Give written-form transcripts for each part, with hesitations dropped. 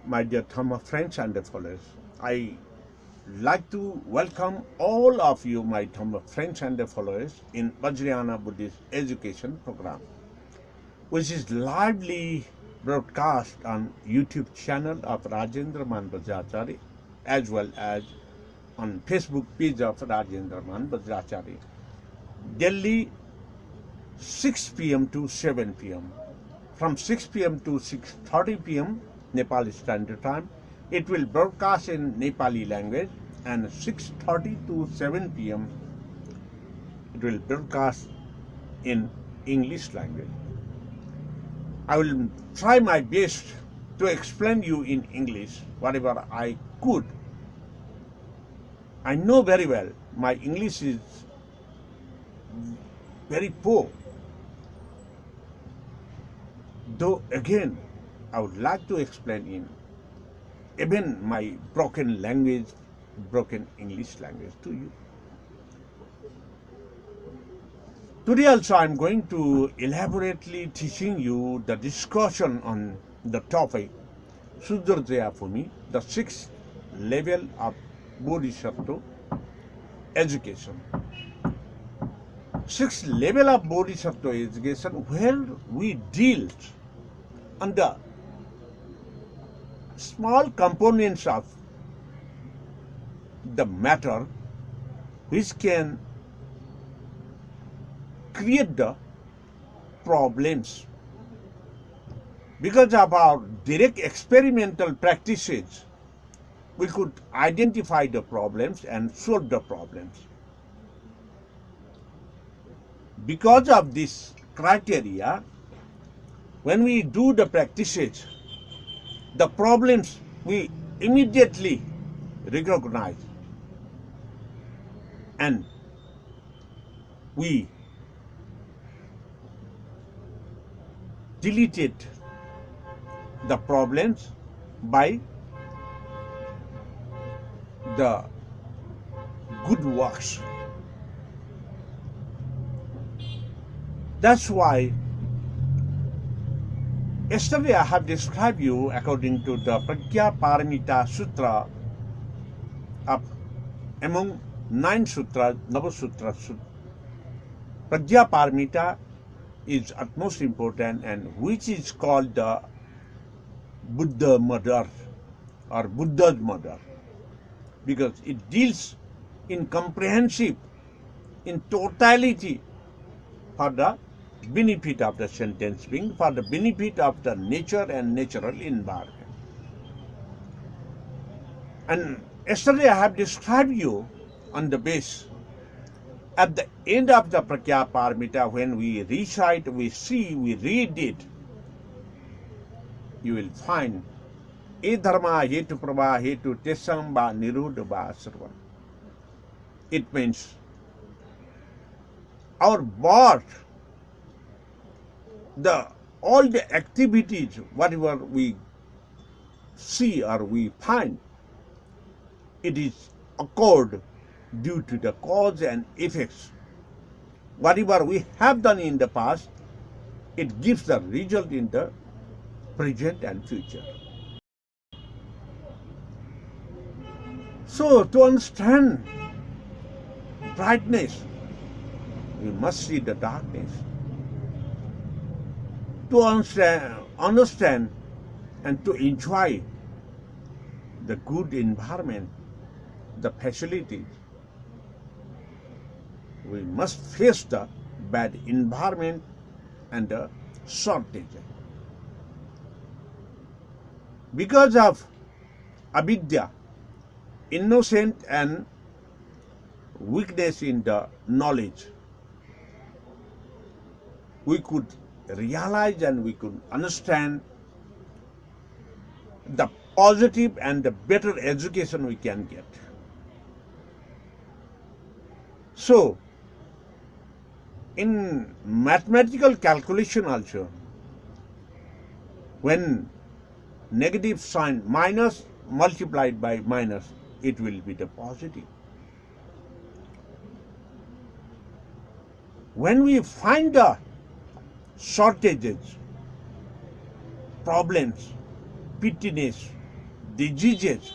my dear Dhamma friends and followers. I like to welcome all of you, my Dhamma friends and followers, in Vajrayana Buddhist education program, which is lively broadcast on YouTube channel of Rajendra Bajracharya, as well as on Facebook page of Rajendra Bajracharya, daily 6 p.m. to 7 p.m. From 6 p.m. to 6:30 p.m. Nepal Standard Time, it will broadcast in Nepali language, and 6:30 to 7 p.m. it will broadcast in English language. I will try my best to explain you in English whatever I could. I know very well my English is very poor. Though again, I would like to explain in even my broken language, broken English language to you. Today also I am going to elaborately teaching you the discussion on the topic Sudurjaya for me, the 6th level of Bodhisattva education. 6th level of Bodhisattva education, where we deal on the small components of the matter which can create the problems. Because of our direct experimental practices, we could identify the problems and solve the problems. Because of this criteria, when we do the practices, the problems we immediately recognize and we deleted the problems by the good works. That's why yesterday I have described you according to the Prajna Paramita Sutra of among 9 sutras, Navasutra Sutra. Prajna Paramita is utmost important, and which is called the Buddha mother or Buddha's mother, because it deals in comprehensive, in totality, for the benefit of the sentient being, for the benefit of the nature and natural environment. And yesterday I have described you on the base. At the end of the Prajna Paramita, when we recite, we see, we read it, you will find E dharma hetu prabha hetu tesam ba nirodha ba sarva. It means our birth, all the activities, whatever we see or we find, it is occurred due to the cause and effects. Whatever we have done in the past, it gives the result in the present and future. So, to understand brightness, we must see the darkness. To understand and to enjoy the good environment, the facilities, we must face the bad environment and the shortage. Because of avidya, innocent and weakness in the knowledge, we could realize and we could understand the positive and the better education we can get. So, in mathematical calculation also, when negative sign minus multiplied by minus, it will be the positive. When we find the shortages, problems, pettiness, diseases,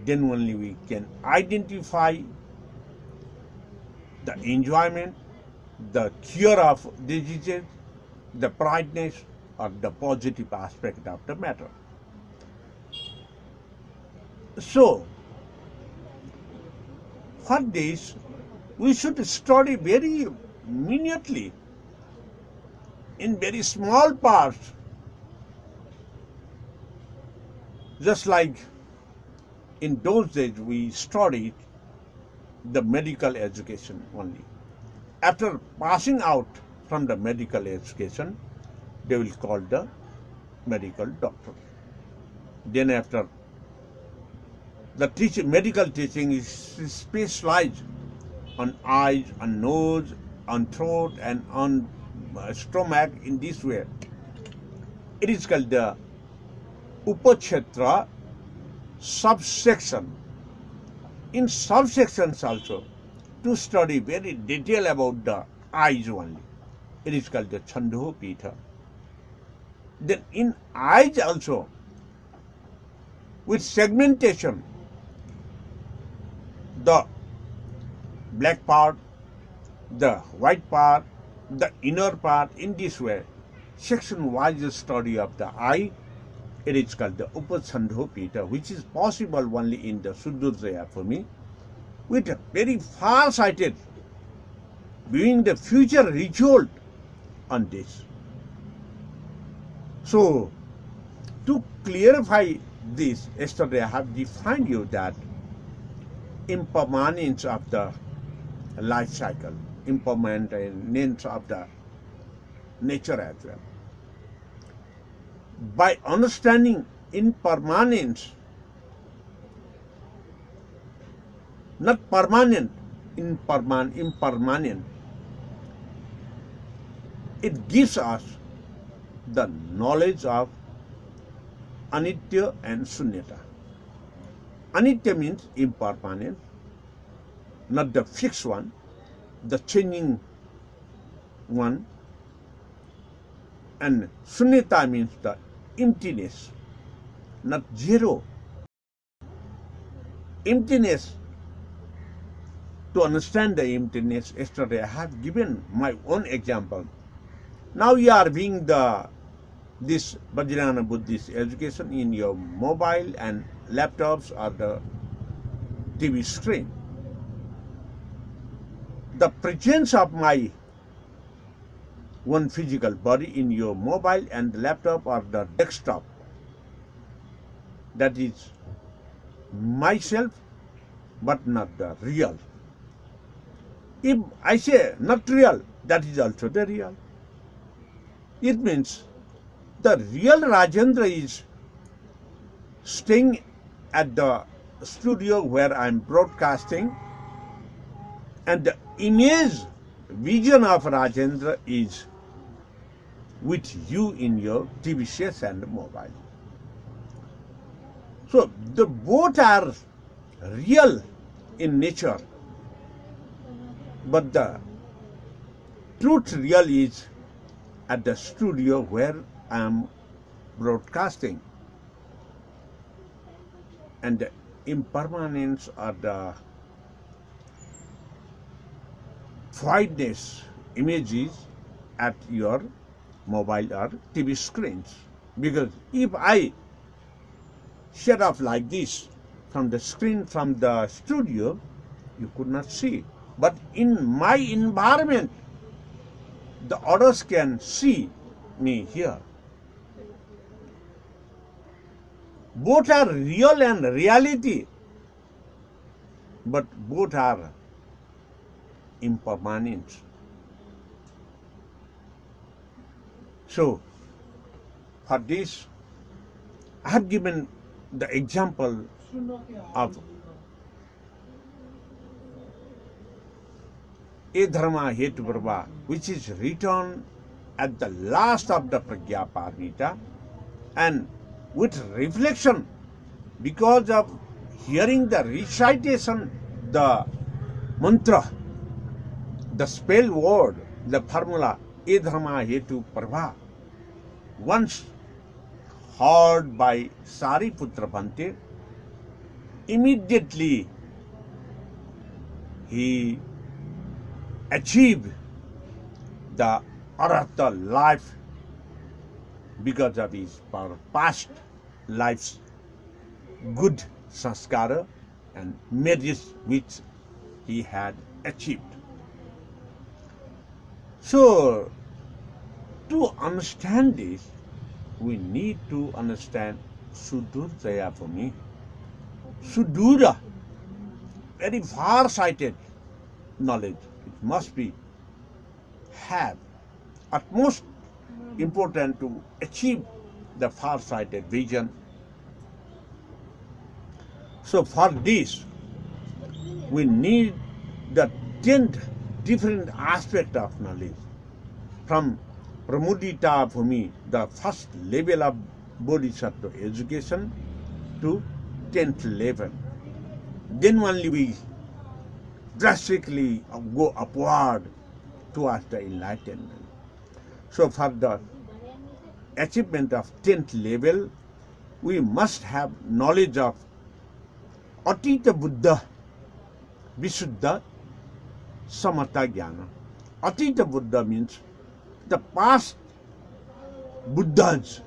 then only we can identify the enjoyment, the cure of diseases, the brightness or the positive aspect of the matter. So, for this, we should study very minutely, in very small parts, just like in those days we studied the medical education only. After passing out from the medical education, they will call the medical doctor. Then after the medical teaching is specialized on eyes, on nose, on throat and on stomach in this way. It is called the Upakshetra subsection. In subsections also, to study very detail about the eyes only. It is called the Chandopita. Then in eyes also, with segmentation, the black part, the white part, the inner part, in this way, section-wise study of the eye, it is called the Upachandopita, which is possible only in the Sudurjaya for me, with a very far-sighted, viewing the future result on this. So, to clarify this, yesterday I have defined you that impermanence of the life cycle, impermanence of the nature as well. By understanding impermanence, not permanent, impermanent, it gives us the knowledge of anitya and sunyata. Anitya means impermanent, not the fixed one, the changing one, and sunyata means the emptiness, not zero. Emptiness. To understand the emptiness, yesterday I have given my own example. Now you are being this Vajrayana Buddhist education in your mobile and laptops or the TV screen. The presence of my one physical body in your mobile and the laptop or the desktop, that is myself, but not the real. If I say not real, that is also the real. It means the real Rajendra is staying at the studio where I am broadcasting, and the image, vision of Rajendra is with you in your TV sets and mobile. So the both are real in nature, but the truth real is at the studio where I am broadcasting, and the impermanence or the voidness images at your mobile or TV screens. Because if I shut off like this from the screen from the studio, you could not see. But in my environment, the others can see me here. Both are real and reality, but both are impermanent. So, for this, I have given the example of Dharma Hetu Prabha, which is written at the last of the Pragya Paramita, and with reflection, because of hearing the recitation, the mantra, the spell word, the formula, Dharma Hetu Prabha, once heard by Sariputra Bhante, immediately he achieved the Arhata life because of his past life's good sanskara and merits which he had achieved. So, to understand this, we need to understand Sudurjaya for me. Sudura, very far-sighted knowledge. It must be have utmost important to achieve the far-sighted vision. So for this, we need the 10 different aspects of knowledge. From Pramudita Bhumi, the first level of Bodhisattva education, to 10th level. Then only we drastically go upward towards the enlightenment. So for the achievement of 10th level, we must have knowledge of Atita Buddha, Visuddha, Samatha Jnana. Atita Buddha means the past Buddhas,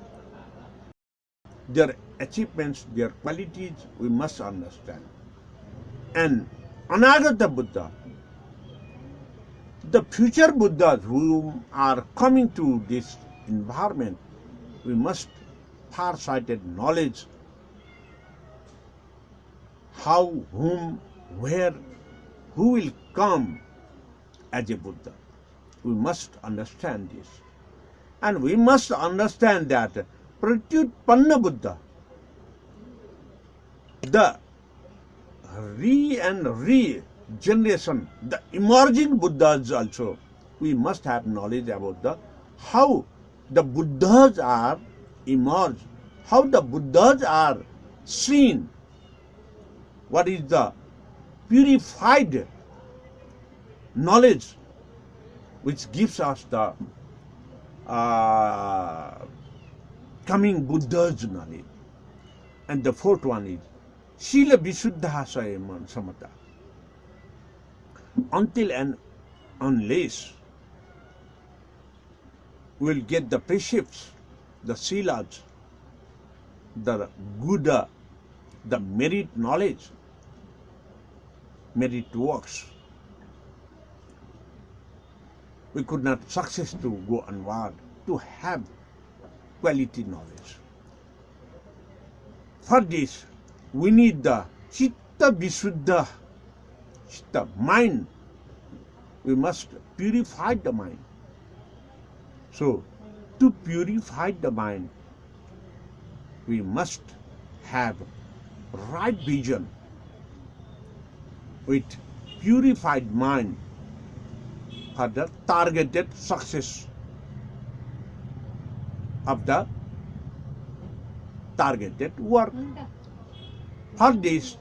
their achievements, their qualities, we must understand. And Anagata Buddha, the future Buddhas who are coming to this environment, we must far-sighted knowledge how, whom, where, who will come as a Buddha. We must understand this. And we must understand that Pratyutpanna Buddha, the re-generation, the emerging Buddhas also, we must have knowledge about the how the Buddhas are emerged, how the Buddhas are seen, what is the purified knowledge which gives us the coming Buddha's knowledge. And the fourth one is Sila Visuddha Samatha. Until and unless we will get the precepts, the silas, the good, the merit knowledge, merit works, we could not success to go onward, to have quality knowledge. For this, we need the Chitta Visuddha, Chitta, mind. We must purify the mind. So, to purify the mind, we must have right vision. With purified mind for the targeted success of the targeted work. For this,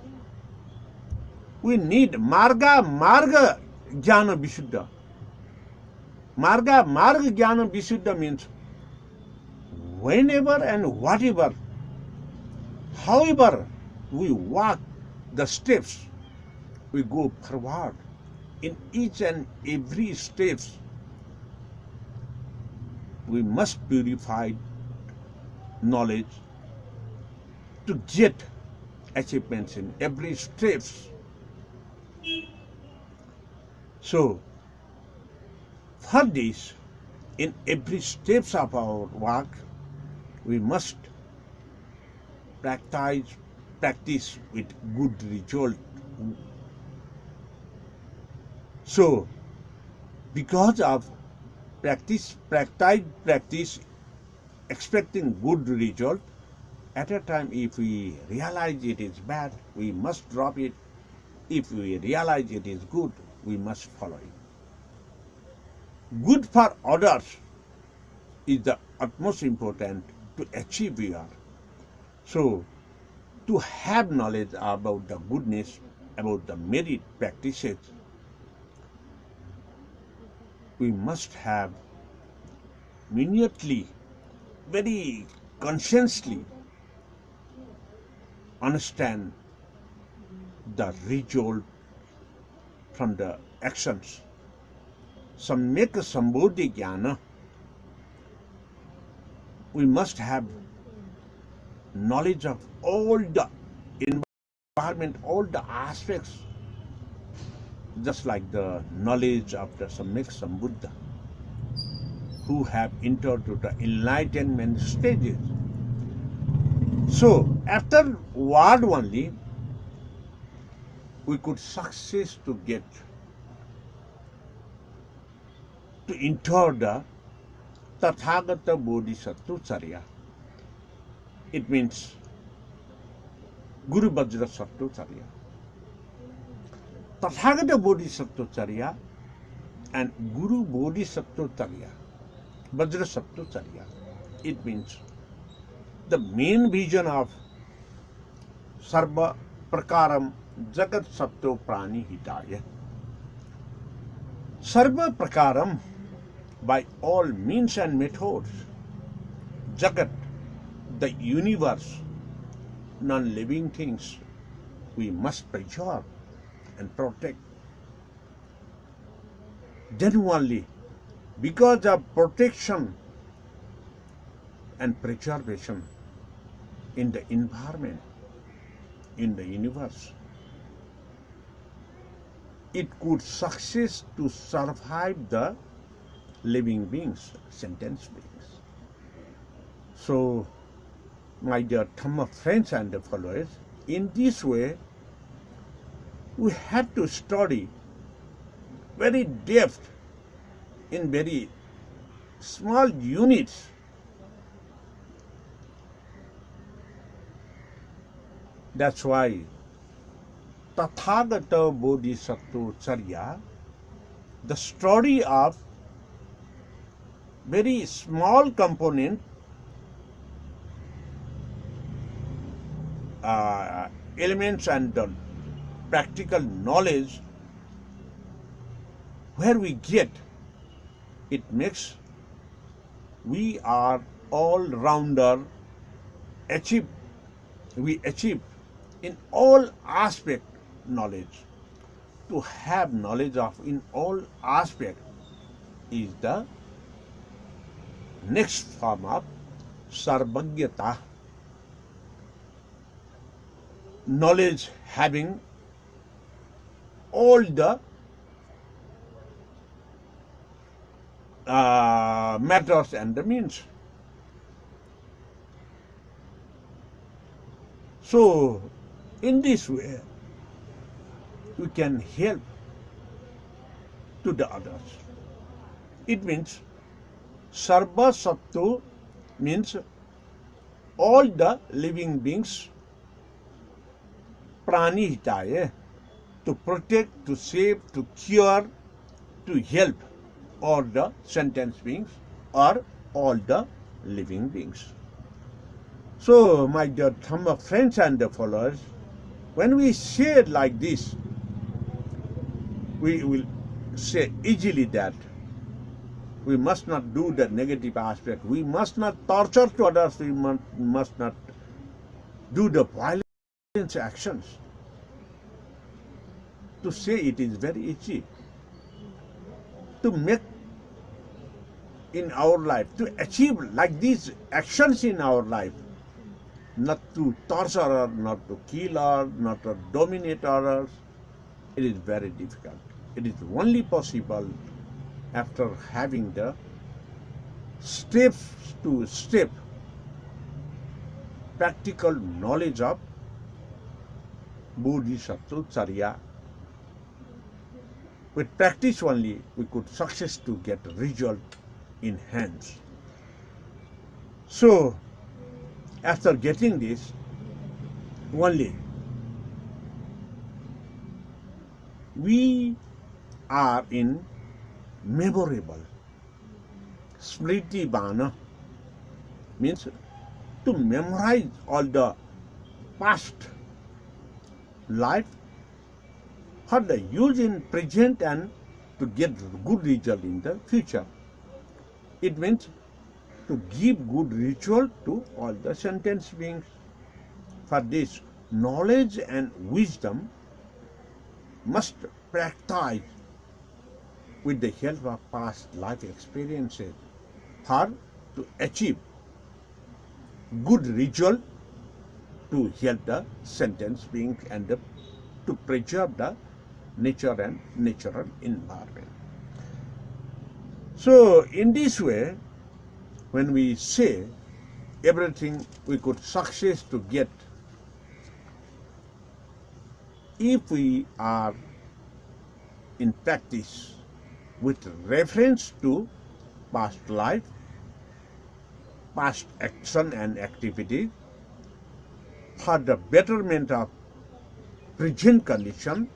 we need Marga Jnana Visuddha. Marga Jnana Visuddha means whenever and whatever, however we walk the steps, we go forward. In each and every steps, we must purify knowledge to get achievements in every steps. So, for this, in every steps of our work, we must practice with good result. So, because of practice, expecting good result, at a time if we realize it is bad, we must drop it. If we realize it is good, we must follow it. Good for others is the utmost important to achieve here. So, to have knowledge about the goodness, about the merit practices, we must have minutely, very consciously understand the result from the actions. Samyak sambodhi jnana. We must have knowledge of all the environment, all the aspects, just like the knowledge of the Samyak Sambuddha, who have entered to the enlightenment stages. So, afterward only, we could success to get to enter the Tathagata Bodhisattva. It means Guru Bajracharya. Tathagata Bodhisattva and Guru Bodhisattva, Bajracharya. It means the main vision of Sarva Prakaram Jagat Satto Prani Hitaya. Sarva Prakaram, by all means and methods, Jagat, the universe, non-living things, we must preserve and protect. Then only, because of protection and preservation in the environment, in the universe, it could success to survive the living beings, sentient beings. So, my dear Dhamma friends and followers, in this way, we have to study very depth in very small units. That's why Tathagata Bodhisattva, the study of very small component, elements and the practical knowledge, where we get, it makes we are all-rounder, we achieve in all aspect knowledge. To have knowledge of in all aspect is the next form of sarvagyata. Knowledge having all the matters and the means. So, in this way, we can help to the others. It means Sarva Sattu means all the living beings, Prani Hitaya, to protect, to save, to cure, to help all the sentient beings or all the living beings. So, my dear Dhamma friends and followers, when we say it like this, we will say easily that we must not do the negative aspect. We must not torture to others. We must not do the violence actions. To say it is very easy. To make in our life, to achieve like these actions in our life, not to torture or not to kill or not to dominate others, it is very difficult. It is only possible after having the steps to step practical knowledge of Bodhisattva Charya. With practice only, we could success to get result in hands. So, after getting this, only we are in memorable Smriti Bana, means to memorize all the past life for the use in present and to get good result in the future. It means to give good ritual to all the sentient beings. For this, knowledge and wisdom must practice with the help of past life experiences for to achieve good ritual to help the sentient beings and to preserve the nature and natural environment. So in this way, when we say everything we could success to get, if we are in practice with reference to past life, past action and activity, for the betterment of present condition,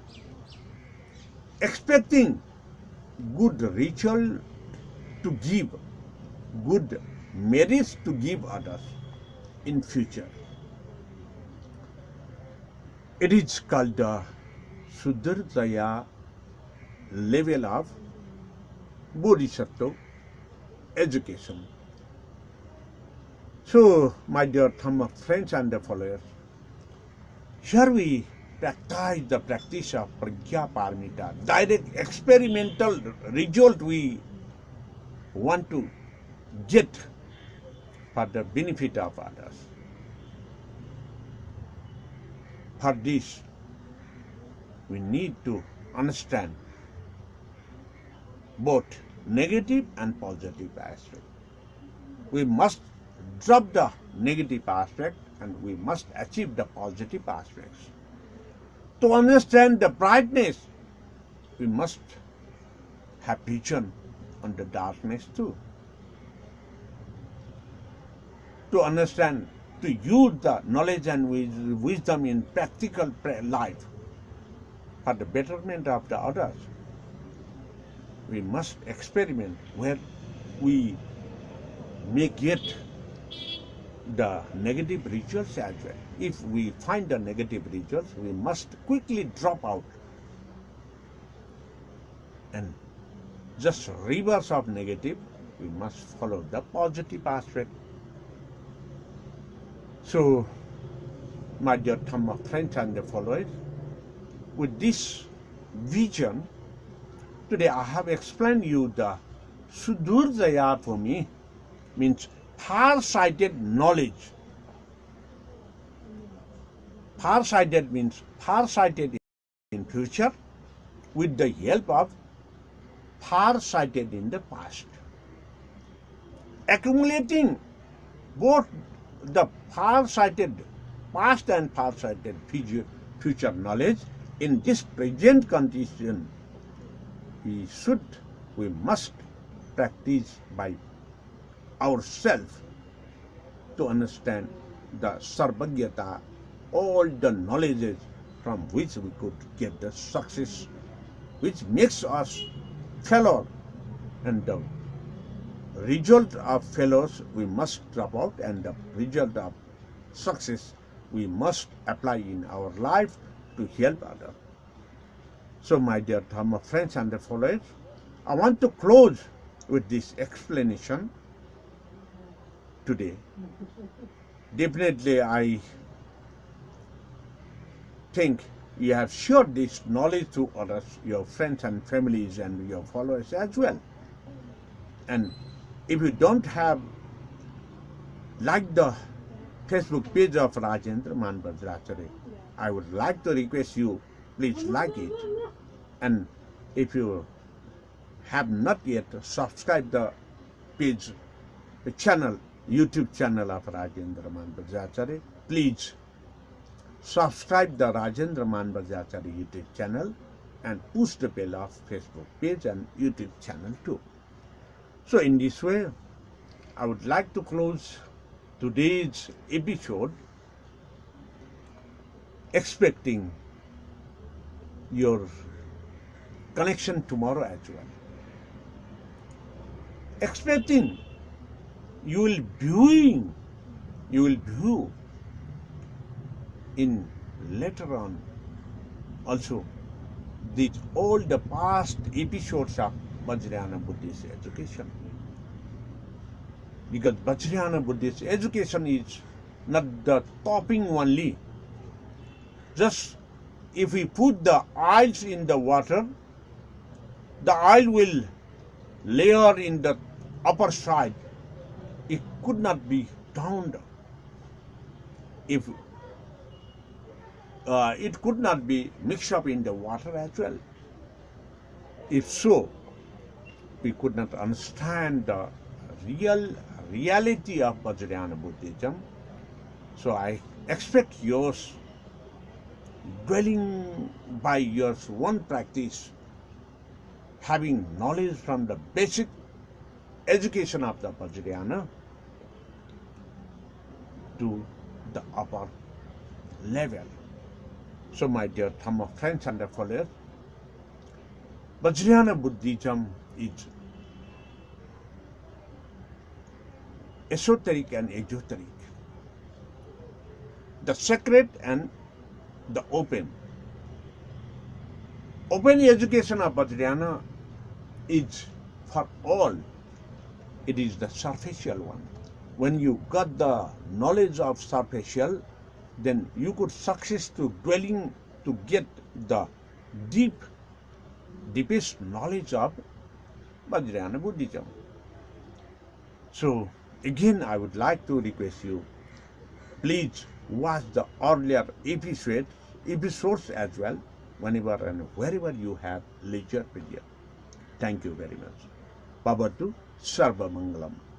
expecting good ritual to give, good merits to give others in future. It is called the Sudurjaya level of Bodhisattva education. So, my dear Dhamma friends and followers, here we practice the practice of Prajna Paramita, direct experimental result we want to get for the benefit of others. For this, we need to understand both negative and positive aspect. We must drop the negative aspect and we must achieve the positive aspects. To understand the brightness, we must have vision on the darkness too. To understand, to use the knowledge and wisdom in practical life for the betterment of the others, we must experiment where we may get the negative rituals as well. If we find the negative rituals, we must quickly drop out and just reverse of negative, we must follow the positive aspect. So, my dear Dhamma friends and the followers, with this vision, today I have explained you the Sudurjaya for me, means far-sighted knowledge. Far-sighted means far-sighted in future with the help of far-sighted in the past. Accumulating both the far-sighted past and far-sighted future knowledge in this present condition, we must practice by ourselves to understand the sarvajñata, all the knowledges from which we could get the success, which makes us fellow, and the result of fellows we must drop out, and the result of success we must apply in our life to help others. So, my dear Dhamma friends and followers, I want to close with this explanation today. Definitely, I think you have shared this knowledge to others, your friends and families and your followers as well. And if you don't have liked the Facebook page of Rajendra Vajrayana, I would like to request you, please like it. And if you have not yet subscribed the page, the channel, YouTube channel of Rajendra Vajrayana, please subscribe the Rajendra Vajrayana YouTube channel and push the bell of Facebook page and YouTube channel too. So in this way, I would like to close today's episode, expecting your connection tomorrow as well. Expecting you will view in later on also all the past episodes of Vajrayana Buddhist education. because Vajrayana Buddhist education is not the topping only. Just if we put the oils in the water, the oil will layer in the upper side. It could not be down. If it could not be mixed up in the water as well. If so, we could not understand the reality of Vajrayana Buddhism. So I expect yours, dwelling by your own practice, having knowledge from the basic education of the Vajrayana to the upper level. So my dear Dhamma friends and followers, Vajrayana Buddhism is esoteric and exoteric, the sacred and the open. Open education of Vajrayana is for all. It is the superficial one. When you got the knowledge of superficial, then you could success to dwelling to get the deepest knowledge of Vajrayana Buddhism. So again, I would like to request you, please watch the earlier episodes as well, whenever and wherever you have leisure period. Thank you very much. Bhavatu Sarva Mangalam.